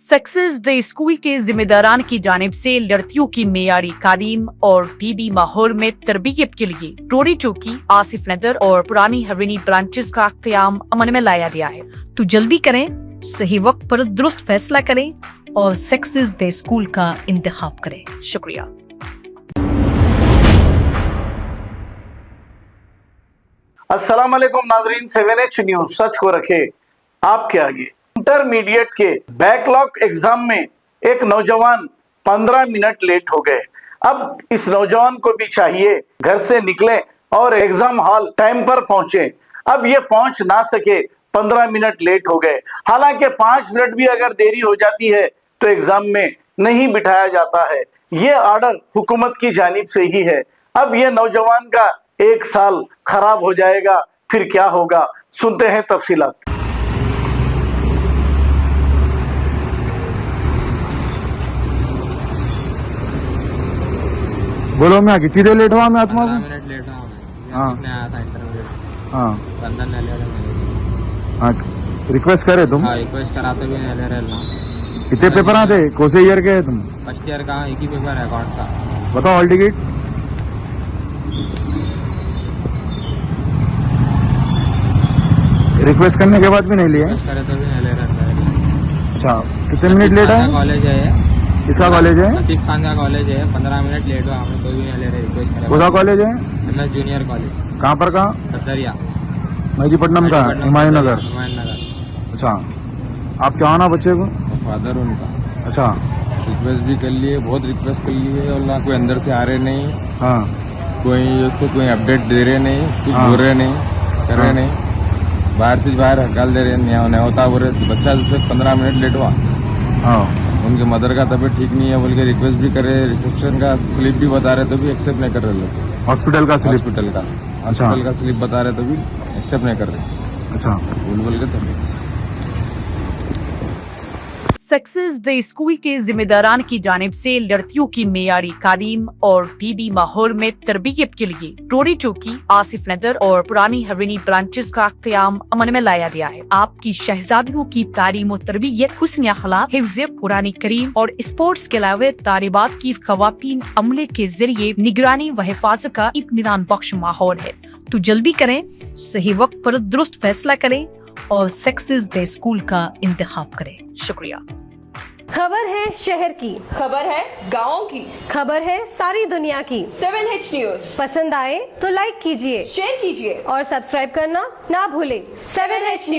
Success the school के जिम्मेदारान की जानिब से लड़कियों की मेयारी तालीम और पीबी माहौल में तरबियत के लिए रोरी चौकी, आसिफ नगर और पुरानी हवेली ब्रांचेस का क़याम अमल में लाया गया है। तो जल्दी करें, सही वक्त पर दुरुस्त फैसला करें और सक्सेस द स्कूल का इंतखाब करें। शुक्रिया। अस्सलाम वालेकुम नाजरीन, 7H न्यूज सच को रखे आपके आगे। इंटरमीडिएट के बैकलॉग एग्जाम में एक नौजवान 15 मिनट लेट हो गए। अब इस नौजवान को भी चाहिए घर से निकले और एग्जाम हॉल टाइम पर पहुंचे। अब ये पहुंच ना सके, 15 मिनट लेट हो गए। हालांकि 5 मिनट भी अगर देरी हो जाती है तो एग्जाम में नहीं बिठाया जाता है। ये ऑर्डर हुकूमत की जानिब से ही है। अब ये नौजवान का 1 साल खराब हो जाएगा, फिर क्या होगा, सुनते हैं तफसीलात। बोलो मैं कितनी देर लेट हुआ मैं आत्मा को? 15 मिनट लेट हुआ मैं। हाँ। कितने आया था इंटरव्यू? हाँ बंदर नहीं ले रहे। हाँ, रिक्वेस्ट करे तुम? हाँ, रिक्वेस्ट करा तो भी नहीं ले रहे ना। कितने पेपर आते? कौन से ईयर के है तुम? फर्स्ट ईयर का एक ही पेपर है अकाउंट का। बताओ हॉल टिकट। रिक्वेस्ट करने के बाद भी नहीं लिए? रिक्वेस्ट करे तो भी नहीं ले रहे। अच्छा, कितने मिनट लेट है? कॉलेज है, किसका कॉलेज है? लतीफ खान का कॉलेज है। 15 मिनट लेट हुआ हमें तो भी नहीं ले रहे। रिक्वेस्ट करे। कौन सा कॉलेज है? MS जूनियर कॉलेज, कहाँ पर? कहाँ? सदरिया, मेहदीपट्टनम का, हुमायूं नगर। हुमायूं नगर। अच्छा, आप क्या होना बच्चे को? फादर उनका। अच्छा रिक्वेस्ट भी कर लिए, बहुत रिक्वेस्ट कर लिए और ना कोई अंदर से आ रहे नहीं, हाँ कोई उसको कोई अपडेट दे रहे नहीं, कुछ हाँ। बोल रहे नहीं, कर रहे नहीं, बाहर से बाहर हकाल दे रहे नहीं होता बोल रहे। बच्चा सिर्फ 15 मिनट लेट हुआ। हाँ उनके मदर का तबीयत ठीक नहीं है बोल के रिक्वेस्ट भी करे, रिसेप्शन का स्लिप भी बता रहे तो भी एक्सेप्ट नहीं कर रहे लोग। हॉस्पिटल का स्लिप? हॉस्पिटल का स्लिप बता रहे तो भी एक्सेप्ट नहीं कर रहे। अच्छा, बोल के चल। सक्सेस द स्कूल के जिम्मेदारान की जानिब से लड़कियों की मेयारी तालीम और पीबी माहौल में तरबियत के लिए रोरी चौकी, आसिफ नगर और पुरानी हवेली ब्रांचेस का क़याम अमल में लाया गया है। आपकी शहजादियों की तालीम और तरबियत, हुस्न अखलाक, हिफ्ज़ कुरान करीम और स्पोर्ट्स के अलावा तालिबात की ख़वातीन अमले के जरिए निगरानी व हिफाजत का इत्मीनान बख्श माहौल है। तो जल्दी करें, सही वक्त पर दुरुस्त फैसला करें और सक्सेस द स्कूल का इंतखाब करें। शुक्रिया। खबर है शहर की, खबर है गाँव की, खबर है सारी दुनिया की। 7H न्यूज पसंद आए तो लाइक कीजिए, शेयर कीजिए और सब्सक्राइब करना ना भूलें। 7H news.